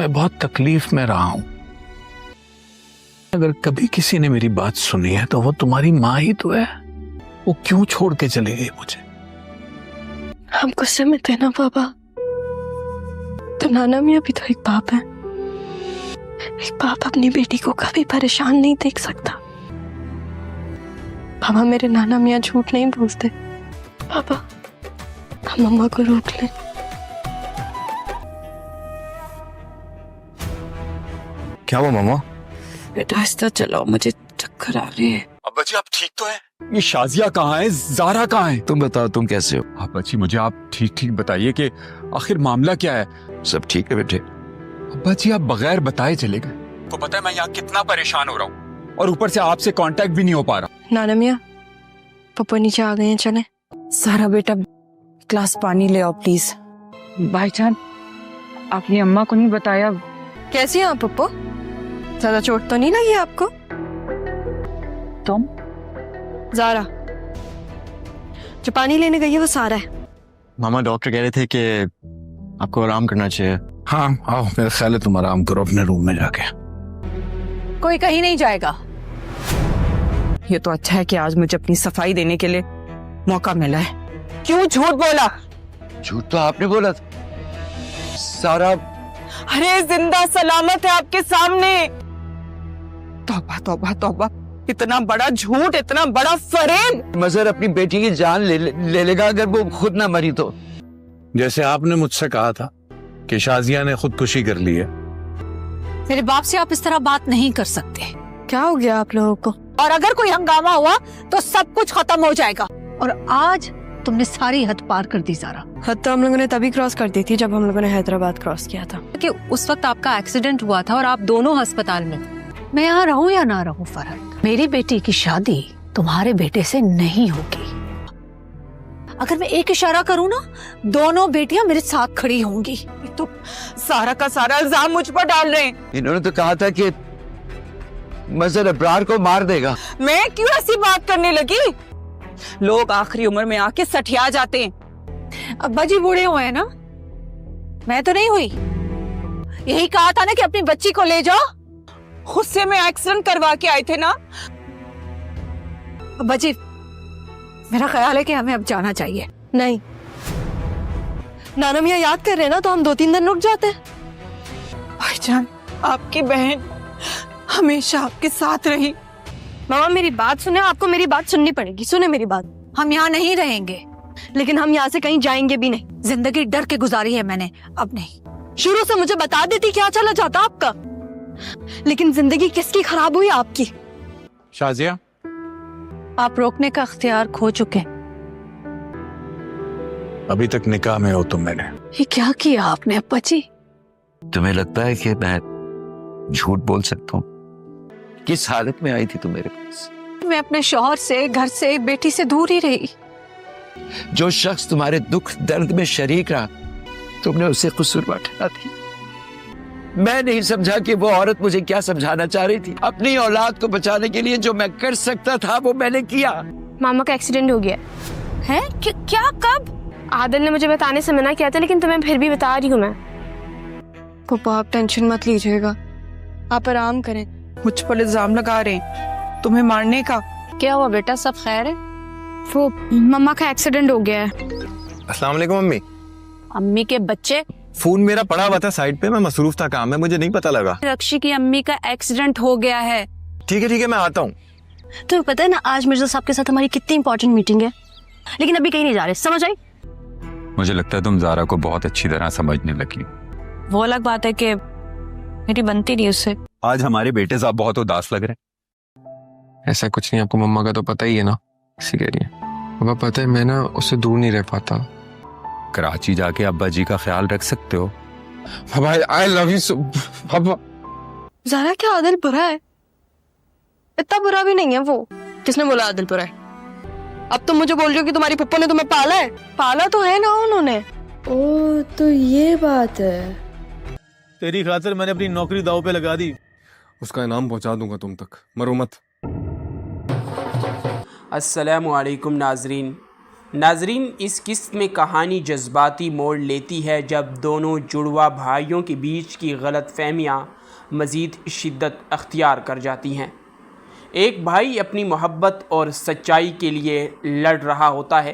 میں بہت تکلیف میں رہا ہوں. اگر کبھی کسی نے میری بات سنی ہے تو وہ تمہاری ماں ہی تو ہے. وہ کیوں چھوڑ کے چلی گئی مجھے؟ ہم غصے میں تھے نا بابا. تو نانا میاں بھی تو ایک باپ ہے. ایک باپ اپنی بیٹی کو کبھی پریشان نہیں دیکھ سکتا. بابا میرے نانا میاں جھوٹ نہیں بولتے. بابا ہم مما کو روک لیں. کیا ہوا ماما؟ بیٹا آہستہ چلاؤ، مجھے چکر آ رہی ہے. ابا جی آپ ٹھیک تو ہیں؟ یہ شازیہ کہاں ہے؟ زارا کہاں ہے؟ تم بتاؤ تم کیسے ہو؟ ابا جی مجھے آپ ٹھیک بتائیے کہ آخر معاملہ کیا ہے؟ سب ٹھیک ہے بیٹے؟ ابا جی آپ بغیر بتائے چلے گئے. کو پتہ ہے میں یہاں کتنا پریشان ہو رہا ہوں اور اوپر سے آپ سے کانٹیکٹ بھی نہیں ہو پا رہا. نانا میاں پپا نیچے آ گئے ہیں، چلیں. سارا بیٹا گلاس پانی لے آؤ پلیز. بھائی جان آپ نے اماں کو نہیں بتایا؟ کیسی ہیں آپ پپو؟ زیادہ چوٹ تو نہیں لگی آپ کو؟ تم زارا جو پانی لینے گئی ہے وہ سارا ہے. ماما ڈاکٹر کہہ رہے تھے کہ آپ کو آرام کرنا چاہیے. ہاں آؤ، میرا خیال ہے تم آرام کرو اپنے روم میں جا کے. کوئی کہیں نہیں جائے گا. یہ تو اچھا ہے کہ آج مجھے اپنی صفائی دینے کے لیے موقع ملا ہے. کیوں جھوٹ بولا؟ جھوٹ تو آپ نے بولا تھا. سارا ارے زندہ سلامت ہے آپ کے سامنے. توبہ توبہ توبہ، اتنا بڑا جھوٹ، اتنا بڑا فریب. مظہر اپنی بیٹی کی جان لے لے گا اگر وہ خود نہ مری تو. جیسے آپ نے مجھ سے کہا تھا کہ شازیہ نے خودکشی کر لی ہے. میرے باپ سے آپ اس طرح بات نہیں کر سکتے. کیا ہو گیا آپ لوگوں کو؟ اور اگر کوئی ہنگامہ ہوا تو سب کچھ ختم ہو جائے گا. اور آج تم نے ساری حد پار کر دی زارا. حد تو ہم لوگوں نے تبھی کراس کر دی تھی جب ہم لوگوں نے حیدرآباد کراس کیا تھا. کہ اس وقت آپ کا ایکسیڈنٹ ہوا تھا اور آپ دونوں ہسپتال میں تھے. میں یہاں رہوں یا نہ رہوں فرق. میری بیٹی کی شادی تمہارے بیٹے سے نہیں ہوگی. اگر میں ایک اشارہ کروں نا، دونوں بیٹیاں میرے ساتھ کھڑی ہوں گی. تو سارا کا سارا الزام مجھ پر ڈال رہے ہیں. انہوں نے تو کہا تھا کہ مظہر ابرار کو مار دے گا. میں کیوں ایسی بات کرنے لگی؟ لوگ آخری عمر میں آ کے سٹھیا جاتے ہیں. ابا جی بوڑھے ہوئے ہیں نا، میں تو نہیں ہوئی. یہی کہا تھا نا کہ اپنی بچی کو لے جاؤ. غصے میں ایکسیڈنٹ کروا کے آئے تھے نا. ابا جی میرا خیال ہے کہ ہمیں اب جانا چاہیے. نہیں، نانا میاں یاد کر رہے ہیں نا، تو ہم 2-3 دن رک جاتے ہیں. بھائی جان آپ کی بہن ہمیشہ آپ کے ساتھ رہی. ماما میری بات سنیں، آپ کو میری بات سننی پڑے گی. سنیں میری بات. ہم یہاں نہیں رہیں گے، لیکن ہم یہاں سے کہیں جائیں گے بھی نہیں. زندگی ڈر کے گزاری ہے میں نے، اب نہیں. شروع سے مجھے بتا دیتی کیا چلا جاتا آپ کا. لیکن زندگی کس کی خراب ہوئی؟ آپ کی. شازیہ آپ روکنے کا اختیار کھو چکے. ابھی تک نکاح میں ہو تم. میں نے یہ کیا کیا آپ نے ابا جی؟ تمہیں لگتا ہے کہ میں جھوٹ بول سکتا ہوں؟ کس حالت میں آئی تھی تم میرے پاس؟ میں اپنے شوہر سے، گھر سے، بیٹی سے دور ہی رہی. جو شخص تمہارے دکھ درد میں شریک رہا تم نے اسے قصور ٹھہرا دی. میں نہیں سمجھا کہ وہ عورت مجھے کیا سمجھانا چاہ رہی تھی. اپنی اولاد کو بچانے کے لیے جو میں کر سکتا تھا وہ میں نے کیا. ماما کا ایکسیڈنٹ ہو گیا ہے. کیا؟ کب؟ عادل نے مجھے بتانے سے منع کیا تھا، لیکن تمہیں پھر بھی بتا رہی ہوں میں. پپا آپ ٹینشن مت لیجیے گا، آپ آرام کریں. مجھ پر الزام لگا رہے ہیں تمہیں مارنے کا. کیا ہوا بیٹا، سب خیر ہے؟ وہ مما کا ایکسیڈنٹ ہو گیا ہے. السلام علیکم امی. امی کے بچے؟ فون میرا پڑا ہوا تھا سائڈ پہ، میں مصروف تھا کام میں، مجھے نہیں پتا لگا. رکشی کی امی کا ایکسیڈنٹ ہو گیا ہے. ٹھیک ہے میں آتا ہوں. تمہیں پتا ہے نا آج مرزا صاحب کے ساتھ ہماری کتنی امپورٹنٹ میٹنگ ہے، لیکن ابھی کہیں نہیں جا رہے. سمجھ آئی؟ مجھے لگتا ہے تم زارا کو بہت اچھی طرح سمجھنے لگی. وہ الگ بات ہے کہ میری بنتی نہیں اس سے. آج ہمارے بیٹے صاحب بہت اداس لگ رہے ہیں. ایسا کچھ نہیں، آپ کو مما کا تو پتہ ہی ہے نا، اسی کہہ رہی ہے. پاپا پتہ ہے میں نا اس سے دور نہیں رہ پاتا. کراچی جا کے ابا جی کا خیال رکھ سکتے ہو. پاپا آئی لو یو سو. پاپا زارا کیا عادل برا ہے؟ اتنا برا بھی نہیں ہے وہ. کس نے بولا عادل برا ہے؟ اب تم مجھے بول رہی ہو کہ تمہاری پپا نے تمہیں پالا ہے. پالا تو ہے نا انہوں نے. او تو یہ بات ہے. تیری خاطر میں نے اپنی نوکری داؤ پہ لگا دی. اس کا انعام پہنچا دوں گا تم تک، مرو مت. السلام علیکم ناظرین، ناظرین، اس قسط میں کہانی جذباتی موڑ لیتی ہے جب دونوں جڑواں بھائیوں کے بیچ کی غلط فہمیاں مزید شدت اختیار کر جاتی ہیں۔ ایک بھائی اپنی محبت اور سچائی کے لیے لڑ رہا ہوتا ہے،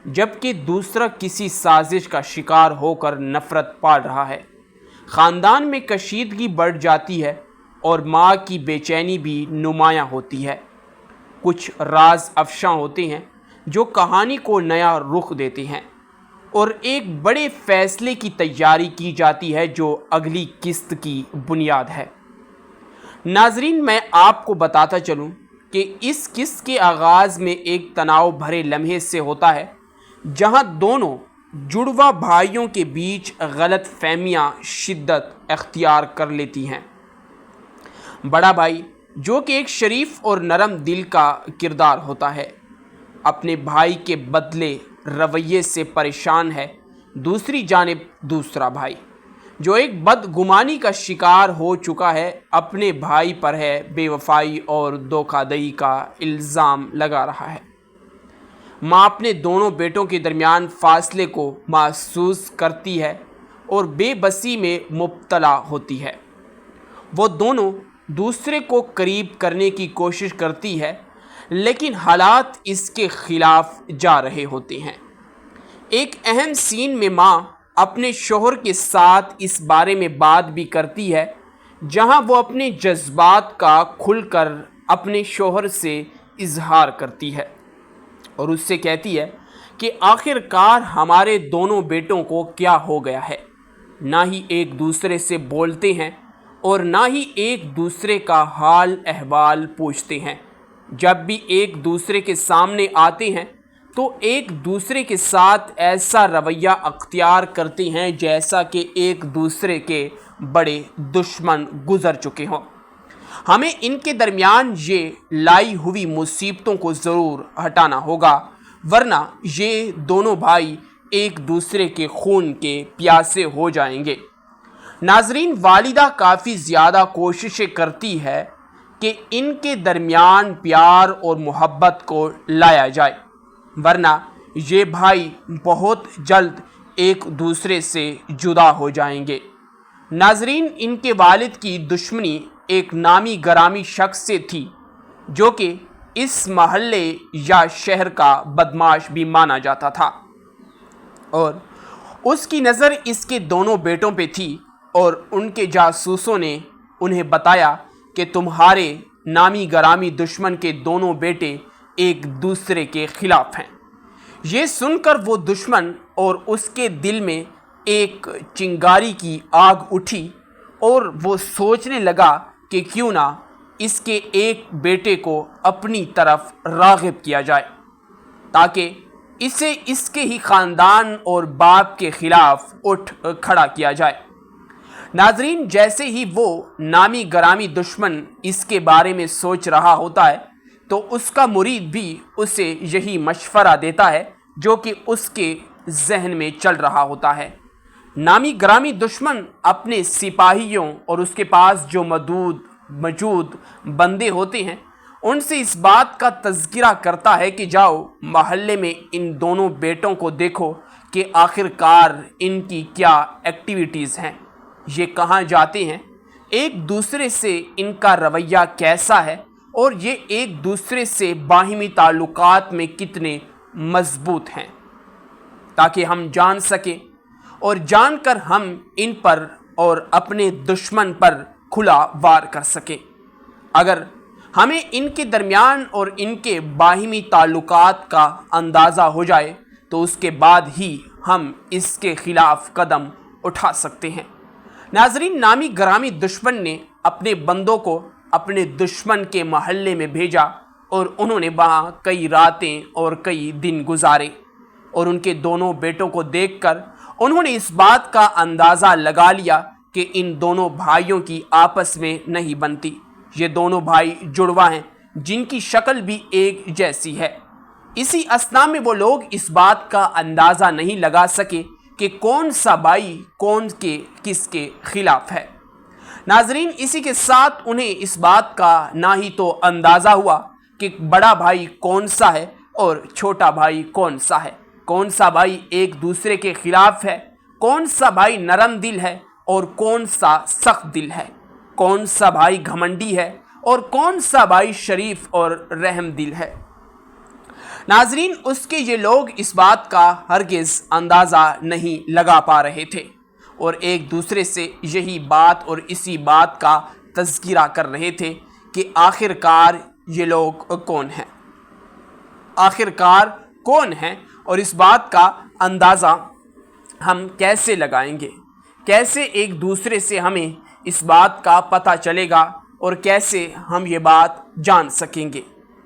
جبکہ دوسرا کسی سازش کا شکار ہو کر نفرت پال رہا ہے۔ خاندان میں کشیدگی بڑھ جاتی ہے اور ماں کی بے چینی بھی نمایاں ہوتی ہے۔ کچھ راز افشاں ہوتے ہیں جو کہانی کو نیا رخ دیتے ہیں، اور ایک بڑے فیصلے کی تیاری کی جاتی ہے جو اگلی قسط کی بنیاد ہے۔ ناظرین، میں آپ کو بتاتا چلوں کہ اس قسط کے آغاز میں ایک تناؤ بھرے لمحے سے ہوتا ہے جہاں دونوں جڑواں بھائیوں کے بیچ غلط فہمیاں شدت اختیار کر لیتی ہیں۔ بڑا بھائی، جو کہ ایک شریف اور نرم دل کا کردار ہوتا ہے، اپنے بھائی کے بدلے رویے سے پریشان ہے۔ دوسری جانب دوسرا بھائی، جو ایک بدگمانی کا شکار ہو چکا ہے، اپنے بھائی پر ہے بے وفائی اور دھوکہ دہی کا الزام لگا رہا ہے۔ ماں اپنے دونوں بیٹوں کے درمیان فاصلے کو محسوس کرتی ہے اور بے بسی میں مبتلا ہوتی ہے۔ وہ دونوں دوسرے کو قریب کرنے کی کوشش کرتی ہے، لیکن حالات اس کے خلاف جا رہے ہوتے ہیں۔ ایک اہم سین میں ماں اپنے شوہر کے ساتھ اس بارے میں بات بھی کرتی ہے، جہاں وہ اپنے جذبات کا کھل کر اپنے شوہر سے اظہار کرتی ہے اور اس سے کہتی ہے کہ آخر کار ہمارے دونوں بیٹوں کو کیا ہو گیا ہے۔ نہ ہی ایک دوسرے سے بولتے ہیں اور نہ ہی ایک دوسرے کا حال احوال پوچھتے ہیں۔ جب بھی ایک دوسرے کے سامنے آتے ہیں تو ایک دوسرے کے ساتھ ایسا رویہ اختیار کرتے ہیں جیسا کہ ایک دوسرے کے بڑے دشمن گزر چکے ہوں۔ ہمیں ان کے درمیان یہ لائی ہوئی مصیبتوں کو ضرور ہٹانا ہوگا، ورنہ یہ دونوں بھائی ایک دوسرے کے خون کے پیاسے ہو جائیں گے۔ ناظرین، والدہ کافی زیادہ کوششیں کرتی ہے کہ ان کے درمیان پیار اور محبت کو لایا جائے، ورنہ یہ بھائی بہت جلد ایک دوسرے سے جدا ہو جائیں گے۔ ناظرین، ان کے والد کی دشمنی ایک نامی گرامی شخص سے تھی جو کہ اس محلے یا شہر کا بدماش بھی مانا جاتا تھا، اور اس کی نظر اس کے دونوں بیٹوں پہ تھی، اور ان کے جاسوسوں نے انہیں بتایا کہ تمہارے نامی گرامی دشمن کے دونوں بیٹے ایک دوسرے کے خلاف ہیں۔ یہ سن کر وہ دشمن اور اس کے دل میں ایک چنگاری کی آگ اٹھی، اور وہ سوچنے لگا کہ کیوں نہ اس کے ایک بیٹے کو اپنی طرف راغب کیا جائے تاکہ اسے اس کے ہی خاندان اور باپ کے خلاف اٹھ کھڑا کیا جائے۔ ناظرین، جیسے ہی وہ نامی گرامی دشمن اس کے بارے میں سوچ رہا ہوتا ہے تو اس کا مرید بھی اسے یہی مشورہ دیتا ہے جو کہ اس کے ذہن میں چل رہا ہوتا ہے۔ نامی گرامی دشمن اپنے سپاہیوں اور اس کے پاس جو موجود بندے ہوتے ہیں ان سے اس بات کا تذکرہ کرتا ہے کہ جاؤ محلے میں ان دونوں بیٹوں کو دیکھو کہ آخر کار ان کی کیا ایکٹیویٹیز ہیں، یہ کہاں جاتے ہیں، ایک دوسرے سے ان کا رویہ کیسا ہے، اور یہ ایک دوسرے سے باہمی تعلقات میں کتنے مضبوط ہیں، تاکہ ہم جان سکیں اور جان کر ہم ان پر اور اپنے دشمن پر کھلا وار کر سکیں۔ اگر ہمیں ان کے درمیان اور ان کے باہمی تعلقات کا اندازہ ہو جائے تو اس کے بعد ہی ہم اس کے خلاف قدم اٹھا سکتے ہیں۔ ناظرین، نامی گرامی دشمن نے اپنے بندوں کو اپنے دشمن کے محلے میں بھیجا اور انہوں نے وہاں کئی راتیں اور کئی دن گزارے، اور ان کے دونوں بیٹوں کو دیکھ کر انہوں نے اس بات کا اندازہ لگا لیا کہ ان دونوں بھائیوں کی آپس میں نہیں بنتی۔ یہ دونوں بھائی جڑواں ہیں جن کی شکل بھی ایک جیسی ہے۔ اسی اثنا میں وہ لوگ اس بات کا اندازہ نہیں لگا سکے کہ کون سا بھائی کس کے خلاف ہے۔ ناظرین، اسی کے ساتھ انہیں اس بات کا نہ ہی تو اندازہ ہوا کہ بڑا بھائی کون سا ہے اور چھوٹا بھائی کون سا ہے؟ کون سا بھائی ایک دوسرے کے خلاف ہے؟ کون سا بھائی نرم دل ہے اور کون سا سخت دل ہے؟ کون سا بھائی گھمنڈی ہے اور کون سا بھائی شریف اور رحم دل ہے؟ ناظرین، اس کے یہ لوگ اس بات کا ہرگز اندازہ نہیں لگا پا رہے تھے اور ایک دوسرے سے یہی بات اور اسی بات کا تذکرہ کر رہے تھے کہ آخر کار یہ لوگ کون ہیں، آخر کار کون ہیں، اور اس بات کا اندازہ ہم کیسے لگائیں گے، کیسے ایک دوسرے سے ہمیں اس بات کا پتہ چلے گا اور کیسے ہم یہ بات جان سکیں گے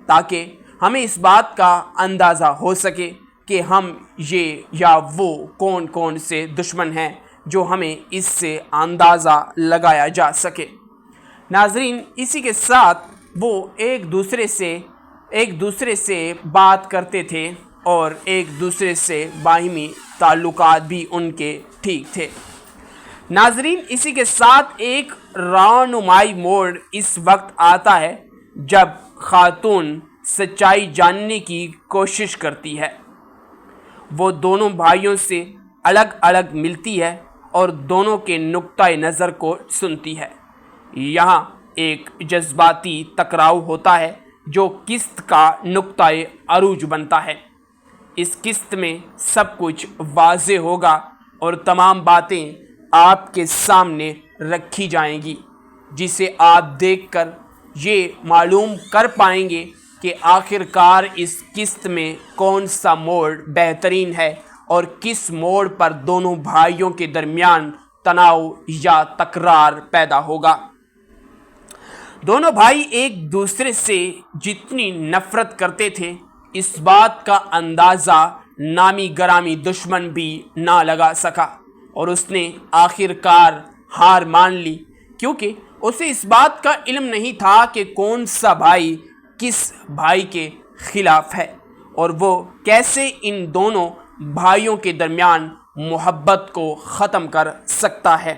تاکہ ہمیں اس بات کا اندازہ ہو سکے کہ ہم یہ یا وہ کون کون سے دشمن ہیں جو ہمیں اس سے اندازہ لگایا جا سکے۔ ناظرین، اسی کے ساتھ وہ ایک دوسرے سے بات کرتے تھے اور ایک دوسرے سے باہمی تعلقات بھی ان کے ٹھیک تھے۔ ناظرین، اسی کے ساتھ ایک رہنمائی موڑ اس وقت آتا ہے جب خاتون سچائی جاننے کی کوشش کرتی ہے۔ وہ دونوں بھائیوں سے الگ الگ ملتی ہے اور دونوں کے نقطۂ نظر کو سنتی ہے۔ یہاں ایک جذباتی ٹکراؤ ہوتا ہے جو قسط کا نقطۂ عروج بنتا ہے۔ اس قسط میں سب کچھ واضح ہوگا اور تمام باتیں آپ کے سامنے رکھی جائیں گی، جسے آپ دیکھ کر یہ معلوم کر پائیں گے کہ آخر کار اس قسط میں کون سا موڑ بہترین ہے اور کس موڑ پر دونوں بھائیوں کے درمیان تناؤ یا تکرار پیدا ہوگا۔ دونوں بھائی ایک دوسرے سے جتنی نفرت کرتے تھے، اس بات کا اندازہ نامی گرامی دشمن بھی نہ لگا سکا اور اس نے آخر کار ہار مان لی، کیونکہ اسے اس بات کا علم نہیں تھا کہ کون سا بھائی کس بھائی کے خلاف ہے اور وہ کیسے ان دونوں بھائیوں کے درمیان محبت کو ختم کر سکتا ہے۔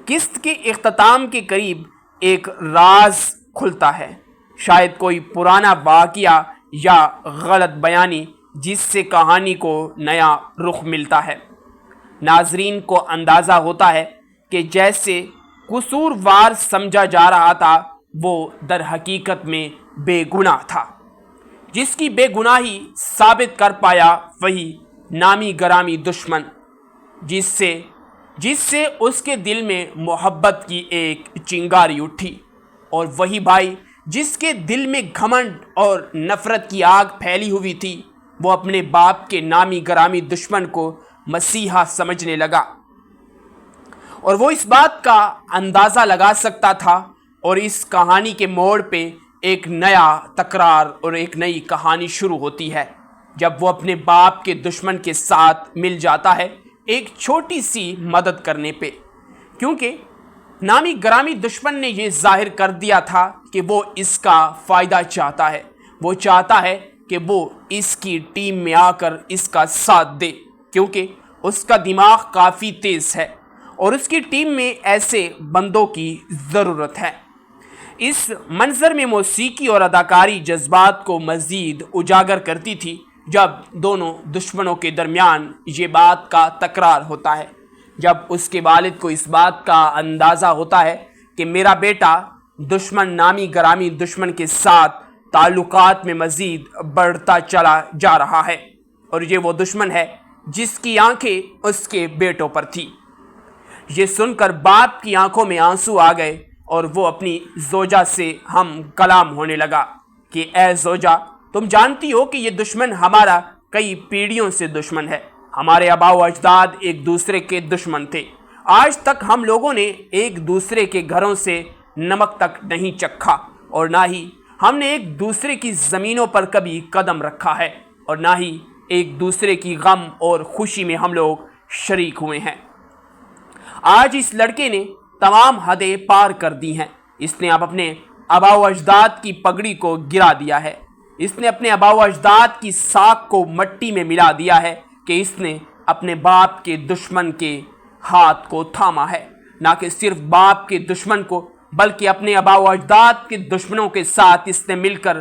قسط کے اختتام کے قریب ایک راز کھلتا ہے، شاید کوئی پرانا واقعہ یا غلط بیانی جس سے کہانی کو نیا رخ ملتا ہے۔ ناظرین کو اندازہ ہوتا ہے کہ جیسے قصوروار سمجھا جا رہا تھا وہ در حقیقت میں بے گناہ تھا۔ جس کی بے گناہی ثابت کر پایا وہی نامی گرامی دشمن، جس سے اس کے دل میں محبت کی ایک چنگاری اٹھی، اور وہی بھائی جس کے دل میں گھمنڈ اور نفرت کی آگ پھیلی ہوئی تھی، وہ اپنے باپ کے نامی گرامی دشمن کو مسیحا سمجھنے لگا، اور وہ اس بات کا اندازہ لگا سکتا تھا، اور اس کہانی کے موڑ پہ ایک نیا تکرار اور ایک نئی کہانی شروع ہوتی ہے جب وہ اپنے باپ کے دشمن کے ساتھ مل جاتا ہے ایک چھوٹی سی مدد کرنے پہ، کیونکہ نامی گرامی دشمن نے یہ ظاہر کر دیا تھا کہ وہ اس کا فائدہ چاہتا ہے، وہ چاہتا ہے کہ وہ اس کی ٹیم میں آ کر اس کا ساتھ دے، کیونکہ اس کا دماغ کافی تیز ہے اور اس کی ٹیم میں ایسے بندوں کی ضرورت ہے۔ اس منظر میں موسیقی اور اداکاری جذبات کو مزید اجاگر کرتی تھی جب دونوں دشمنوں کے درمیان یہ بات کا تکرار ہوتا ہے، جب اس کے والد کو اس بات کا اندازہ ہوتا ہے کہ میرا بیٹا دشمن نامی گرامی دشمن کے ساتھ تعلقات میں مزید بڑھتا چلا جا رہا ہے، اور یہ وہ دشمن ہے جس کی آنکھیں اس کے بیٹوں پر تھی۔ یہ سن کر باپ کی آنکھوں میں آنسو آ گئے اور وہ اپنی زوجہ سے ہم کلام ہونے لگا کہ اے زوجہ، تم جانتی ہو کہ یہ دشمن ہمارا کئی پیڑھیوں سے دشمن ہے، ہمارے آبا و اجداد ایک دوسرے کے دشمن تھے، آج تک ہم لوگوں نے ایک دوسرے کے گھروں سے نمک تک نہیں چکھا، اور نہ ہی ہم نے ایک دوسرے کی زمینوں پر کبھی قدم رکھا ہے، اور نہ ہی ایک دوسرے کی غم اور خوشی میں ہم لوگ شریک ہوئے ہیں۔ آج اس لڑکے نے تمام حدیں پار کر دی ہیں، اس نے اب اپنے آبا و اجداد کی پگڑی کو گرا دیا ہے، اس نے اپنے آبا و اجداد کی ساکھ کو مٹی میں ملا دیا ہے کہ اس نے اپنے باپ کے دشمن کے ہاتھ کو تھاما ہے، نہ کہ صرف باپ کے دشمن کو بلکہ اپنے آبا و اجداد کے دشمنوں کے ساتھ اس نے مل کر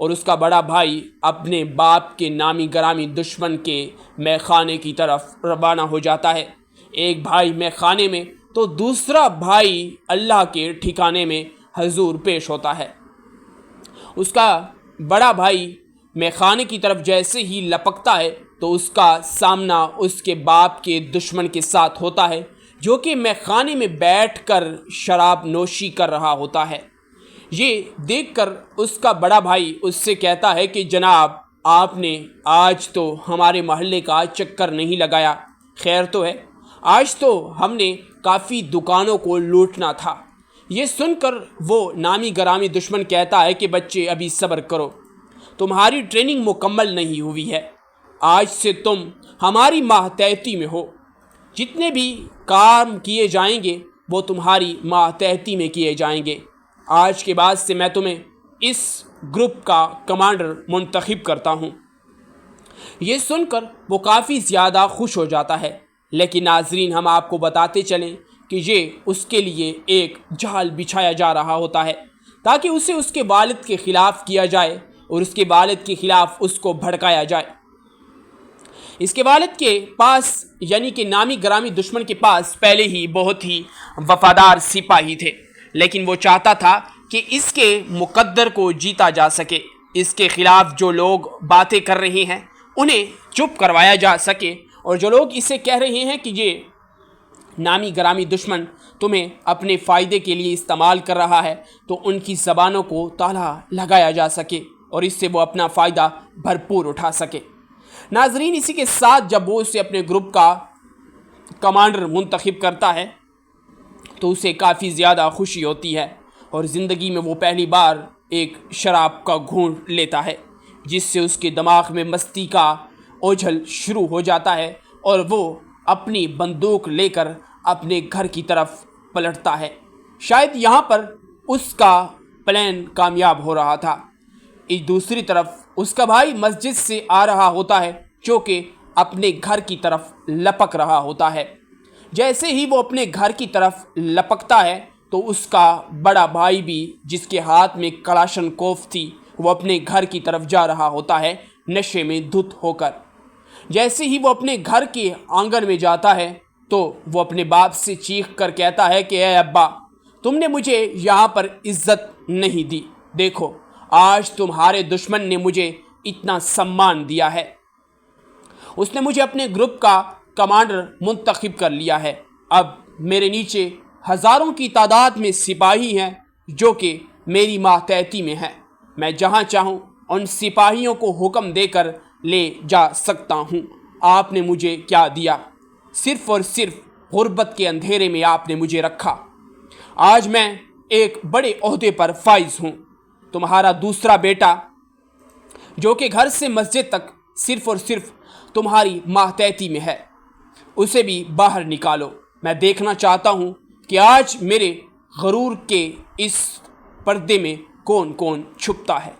اور اس کا بڑا بھائی اپنے باپ کے نامی گرامی دشمن کے مے خانے کی طرف روانہ ہو جاتا ہے۔ ایک بھائی مے خانے میں تو دوسرا بھائی اللہ کے ٹھکانے میں حضور پیش ہوتا ہے۔ اس کا بڑا بھائی مے خانے کی طرف جیسے ہی لپکتا ہے تو اس کا سامنا اس کے باپ کے دشمن کے ساتھ ہوتا ہے، جو کہ مے خانے میں بیٹھ کر شراب نوشی کر رہا ہوتا ہے۔ یہ دیکھ کر اس کا بڑا بھائی اس سے کہتا ہے کہ جناب، آپ نے آج تو ہمارے محلے کا چکر نہیں لگایا، خیر تو ہے؟ آج تو ہم نے کافی دکانوں کو لوٹنا تھا۔ یہ سن کر وہ نامی گرامی دشمن کہتا ہے کہ بچے ابھی صبر کرو، تمہاری ٹریننگ مکمل نہیں ہوئی ہے، آج سے تم ہماری ماتحتی میں ہو، جتنے بھی کام کیے جائیں گے وہ تمہاری ماتحتی میں کیے جائیں گے، آج کے بعد سے میں تمہیں اس گروپ کا کمانڈر منتخب کرتا ہوں۔ یہ سن کر وہ کافی زیادہ خوش ہو جاتا ہے، لیکن ناظرین ہم آپ کو بتاتے چلیں کہ یہ اس کے لیے ایک جال بچھایا جا رہا ہوتا ہے تاکہ اسے اس کے والد کے خلاف کیا جائے اور اس کے والد کے خلاف اس کو بھڑکایا جائے۔ اس کے والد کے پاس یعنی کہ نامی گرامی دشمن کے پاس پہلے ہی بہت ہی وفادار سپاہی تھے، لیکن وہ چاہتا تھا کہ اس کے مقدر کو جیتا جا سکے، اس کے خلاف جو لوگ باتیں کر رہے ہیں انہیں چپ کروایا جا سکے، اور جو لوگ اسے کہہ رہے ہیں کہ یہ نامی گرامی دشمن تمہیں اپنے فائدے کے لیے استعمال کر رہا ہے تو ان کی زبانوں کو تالا لگایا جا سکے اور اس سے وہ اپنا فائدہ بھرپور اٹھا سکے۔ ناظرین اسی کے ساتھ جب وہ اسے اپنے گروپ کا کمانڈر منتخب کرتا ہے تو اسے کافی زیادہ خوشی ہوتی ہے، اور زندگی میں وہ پہلی بار ایک شراب کا گھونٹ لیتا ہے جس سے اس کے دماغ میں مستی کا اوجھل شروع ہو جاتا ہے اور وہ اپنی بندوق لے کر اپنے گھر کی طرف پلٹتا ہے۔ شاید یہاں پر اس کا پلان کامیاب ہو رہا تھا۔ ایک دوسری طرف اس کا بھائی مسجد سے آ رہا ہوتا ہے جو کہ اپنے گھر کی طرف لپک رہا ہوتا ہے۔ جیسے ہی وہ اپنے گھر کی طرف لپکتا ہے تو اس کا بڑا بھائی بھی جس کے ہاتھ میں کلاشن کوف تھی وہ اپنے گھر کی طرف جا رہا ہوتا ہے نشے میں دھت ہو کر۔ جیسے ہی وہ اپنے گھر کے آنگن میں جاتا ہے تو وہ اپنے باپ سے چیخ کر کہتا ہے کہ اے ابا، تم نے مجھے یہاں پر عزت نہیں دی، دیکھو آج تمہارے دشمن نے مجھے اتنا سمان دیا ہے، اس نے مجھے اپنے گروپ کا کمانڈر منتخب کر لیا ہے، اب میرے نیچے ہزاروں کی تعداد میں سپاہی ہیں جو کہ میری ماتحتی میں ہیں، میں جہاں چاہوں ان سپاہیوں کو حکم دے کر لے جا سکتا ہوں۔ آپ نے مجھے کیا دیا؟ صرف اور صرف غربت کے اندھیرے میں آپ نے مجھے رکھا، آج میں ایک بڑے عہدے پر فائز ہوں۔ تمہارا دوسرا بیٹا جو کہ گھر سے مسجد تک صرف اور صرف تمہاری ماتحتی میں ہے، اسے بھی باہر نکالو، میں دیکھنا چاہتا ہوں کہ آج میرے غرور کے اس پردے میں کون کون چھپتا ہے۔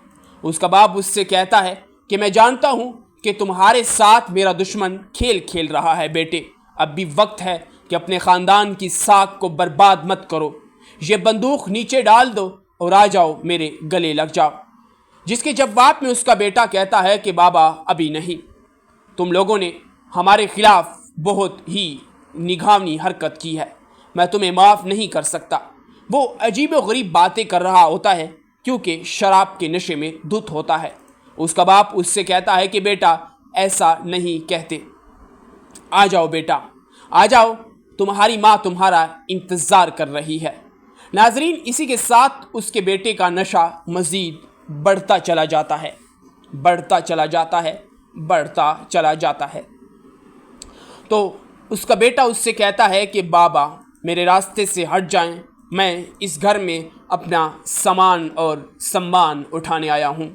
اس کا باپ اس سے کہتا ہے کہ میں جانتا ہوں کہ تمہارے ساتھ میرا دشمن کھیل کھیل رہا ہے بیٹے، اب بھی وقت ہے کہ اپنے خاندان کی ساکھ کو برباد مت کرو، یہ بندوق نیچے ڈال دو اور آ جاؤ میرے گلے لگ جاؤ۔ جس کے جواب میں اس کا بیٹا کہتا ہے کہ بابا ابھی نہیں، تم لوگوں نے ہمارے خلاف بہت ہی نگھاونی حرکت کی ہے، میں تمہیں معاف نہیں کر سکتا۔ وہ عجیب و غریب باتیں کر رہا ہوتا ہے کیونکہ شراب کے نشے میں دھت ہوتا ہے۔ اس کا باپ اس سے کہتا ہے کہ بیٹا ایسا نہیں کہتے، آ جاؤ بیٹا آ جاؤ، تمہاری ماں تمہارا انتظار کر رہی ہے۔ ناظرین اسی کے ساتھ اس کے بیٹے کا نشہ مزید بڑھتا چلا جاتا ہے، بڑھتا چلا جاتا ہے، بڑھتا چلا جاتا ہے۔ تو اس کا بیٹا اس سے کہتا ہے کہ بابا میرے راستے سے ہٹ جائیں، میں اس گھر میں اپنا سامان اور سمان اٹھانے آیا ہوں۔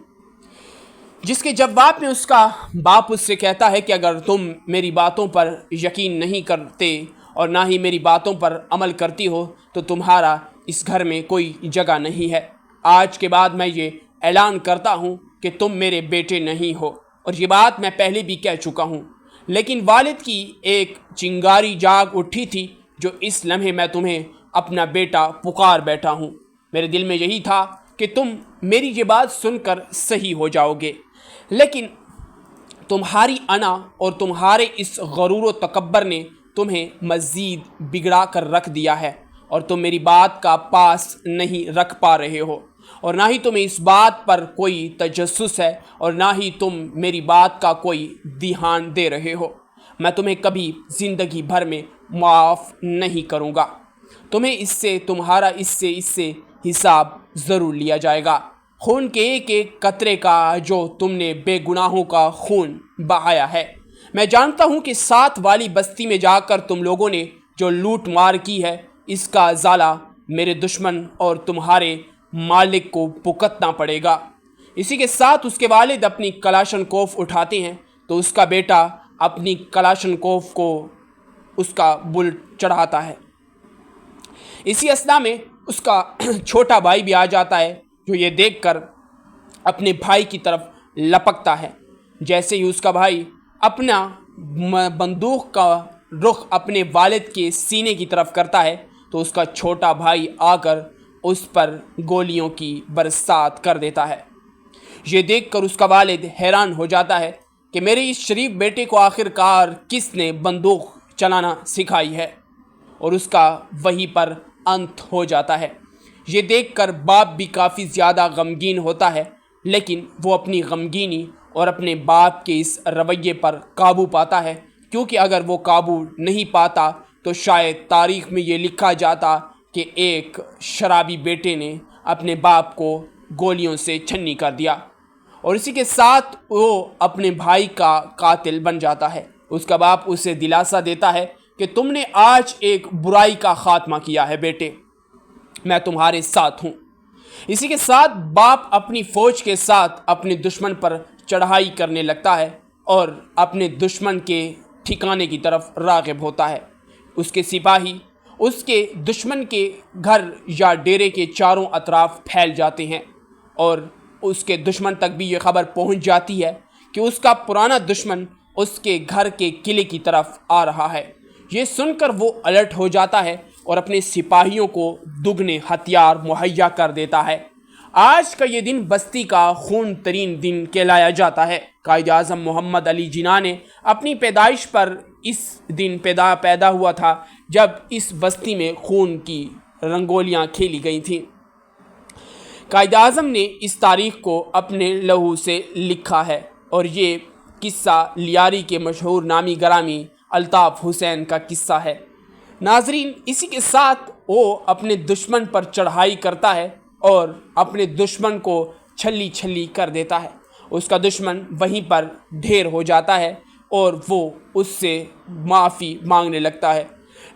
جس کے جواب میں اس کا باپ اس سے کہتا ہے کہ اگر تم میری باتوں پر یقین نہیں کرتے اور نہ ہی میری باتوں پر عمل کرتی ہو تو تمہارا اس گھر میں کوئی جگہ نہیں ہے۔ آج کے بعد میں یہ اعلان کرتا ہوں کہ تم میرے بیٹے نہیں ہو، اور یہ بات میں پہلے بھی کہہ چکا ہوں، لیکن والد کی ایک چنگاری جاگ اٹھی تھی جو اس لمحے میں تمہیں اپنا بیٹا پکار بیٹھا ہوں۔ میرے دل میں یہی تھا کہ تم میری یہ بات سن کر صحیح ہو جاؤ گے، لیکن تمہاری انا اور تمہارے اس غرور و تکبر نے تمہیں مزید بگڑا کر رکھ دیا ہے، اور تم میری بات کا پاس نہیں رکھ پا رہے ہو، اور نہ ہی تمہیں اس بات پر کوئی تجسس ہے، اور نہ ہی تم میری بات کا کوئی دھیان دے رہے ہو۔ میں تمہیں کبھی زندگی بھر میں معاف نہیں کروں گا۔ تمہیں تمہارا اس سے حساب ضرور لیا جائے گا۔ خون کے ایک ایک قطرے کا جو تم نے بے گناہوں کا خون بہایا ہے۔ میں جانتا ہوں کہ 7 والی بستی میں جا کر تم لوگوں نے جو لوٹ مار کی ہے، اس کا ازالہ میرے دشمن اور تمہارے مالک کو بھگتنا پڑے گا۔ اسی کے ساتھ اس کے والد اپنی کلاشنکوف اٹھاتے ہیں تو اس کا بیٹا اپنی کلاشنکوف کو اس کا بل چڑھاتا ہے۔ اسی اثنا میں اس کا چھوٹا بھائی بھی آ جاتا ہے، جو یہ دیکھ کر اپنے بھائی کی طرف لپکتا ہے۔ جیسے ہی اس کا بھائی اپنا بندوق کا رخ اپنے والد کے سینے کی طرف کرتا ہے تو اس کا چھوٹا بھائی آ کر اس پر گولیوں کی برسات کر دیتا ہے۔ یہ دیکھ کر اس کا والد حیران ہو جاتا ہے کہ میرے اس شریف بیٹے کو آخر کار کس نے بندوق چلانا سکھائی ہے، اور اس کا وہیں پر انت ہو جاتا ہے۔ یہ دیکھ کر باپ بھی کافی زیادہ غمگین ہوتا ہے، لیکن وہ اپنی غمگینی اور اپنے باپ کے اس رویے پر قابو پاتا ہے، کیونکہ اگر وہ قابو نہیں پاتا تو شاید تاریخ میں یہ لکھا جاتا کہ ایک شرابی بیٹے نے اپنے باپ کو گولیوں سے چھنی کر دیا، اور اسی کے ساتھ وہ اپنے بھائی کا قاتل بن جاتا ہے۔ اس کا باپ اسے دلاسا دیتا ہے کہ تم نے آج ایک برائی کا خاتمہ کیا ہے بیٹے، میں تمہارے ساتھ ہوں۔ اسی کے ساتھ باپ اپنی فوج کے ساتھ اپنے دشمن پر چڑھائی کرنے لگتا ہے اور اپنے دشمن کے ٹھکانے کی طرف راغب ہوتا ہے۔ اس کے سپاہی اس کے دشمن کے گھر یا ڈیرے کے چاروں اطراف پھیل جاتے ہیں، اور اس کے دشمن تک بھی یہ خبر پہنچ جاتی ہے کہ اس کا پرانا دشمن اس کے گھر کے قلعے کی طرف آ رہا ہے۔ یہ سن کر وہ الرٹ ہو جاتا ہے اور اپنے سپاہیوں کو دگنے ہتھیار مہیا کر دیتا ہے۔ آج کا یہ دن بستی کا خون ترین دن کہلایا جاتا ہے۔ قائد اعظم محمد علی جناح نے اپنی پیدائش پر اس دن پیدا ہوا تھا جب اس بستی میں خون کی رنگولیاں کھیلی گئی تھیں۔ قائد اعظم نے اس تاریخ کو اپنے لہو سے لکھا ہے، اور یہ قصہ لیاری کے مشہور نامی گرامی الطاف حسین کا قصہ ہے۔ ناظرین، اسی کے ساتھ وہ اپنے دشمن پر چڑھائی کرتا ہے اور اپنے دشمن کو چھلی کر دیتا ہے۔ اس کا دشمن وہیں پر ڈھیر ہو جاتا ہے اور وہ اس سے معافی مانگنے لگتا ہے،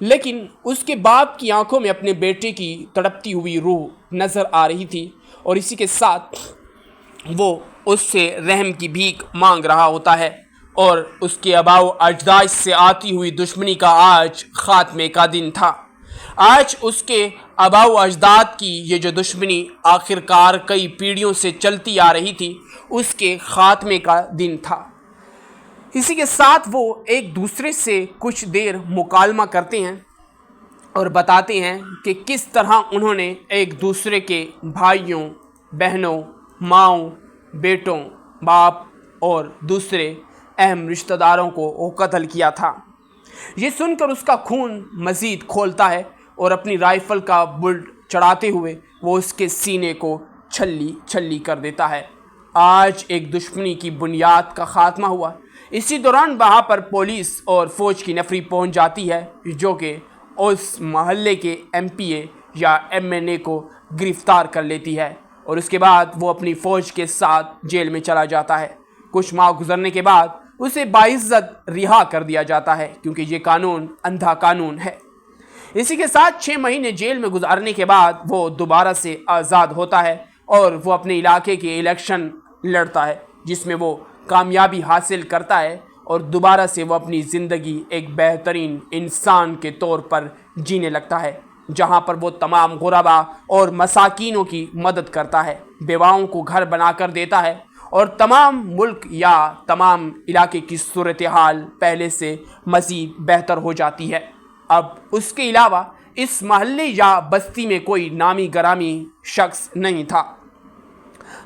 لیکن اس کے باپ کی آنکھوں میں اپنے بیٹے کی تڑپتی ہوئی روح نظر آ رہی تھی، اور اسی کے ساتھ وہ اس سے رحم کی بھیک مانگ رہا ہوتا ہے، اور اس کے آباء و اجداد سے آتی ہوئی دشمنی کا آج خاتمے کا دن تھا۔ آج اس کے آباء و اجداد کی یہ جو دشمنی آخر کار کئی پیڑھیوں سے چلتی آ رہی تھی، اس کے خاتمے کا دن تھا۔ اسی کے ساتھ وہ ایک دوسرے سے کچھ دیر مکالمہ کرتے ہیں اور بتاتے ہیں کہ کس طرح انہوں نے ایک دوسرے کے بھائیوں، بہنوں، ماؤں، بیٹوں، باپ اور دوسرے اہم رشتہ داروں کو وہ قتل کیا تھا۔ یہ سن کر اس کا خون مزید کھولتا ہے، اور اپنی رائفل کا بلٹ چڑھاتے ہوئے وہ اس کے سینے کو چھلی کر دیتا ہے۔ آج ایک دشمنی کی بنیاد کا خاتمہ ہوا۔ اسی دوران وہاں پر پولیس اور فوج کی نفری پہنچ جاتی ہے، جو کہ اس محلے کے MP یا MNA کو گرفتار کر لیتی ہے، اور اس کے بعد وہ اپنی فوج کے ساتھ جیل میں چلا جاتا ہے۔ کچھ ماہ گزرنے کے بعد اسے باعزت رہا کر دیا جاتا ہے، کیونکہ یہ قانون اندھا قانون ہے۔ اسی کے ساتھ 6 مہینے جیل میں گزارنے کے بعد وہ دوبارہ سے آزاد ہوتا ہے، اور وہ اپنے علاقے کے الیکشن لڑتا ہے، جس میں وہ کامیابی حاصل کرتا ہے، اور دوبارہ سے وہ اپنی زندگی ایک بہترین انسان کے طور پر جینے لگتا ہے، جہاں پر وہ تمام غربا اور مساکینوں کی مدد کرتا ہے، بیواؤں کو گھر بنا کر دیتا ہے، اور تمام ملک یا تمام علاقے کی صورتحال پہلے سے مزید بہتر ہو جاتی ہے۔ اب اس کے علاوہ اس محلے یا بستی میں کوئی نامی گرامی شخص نہیں تھا،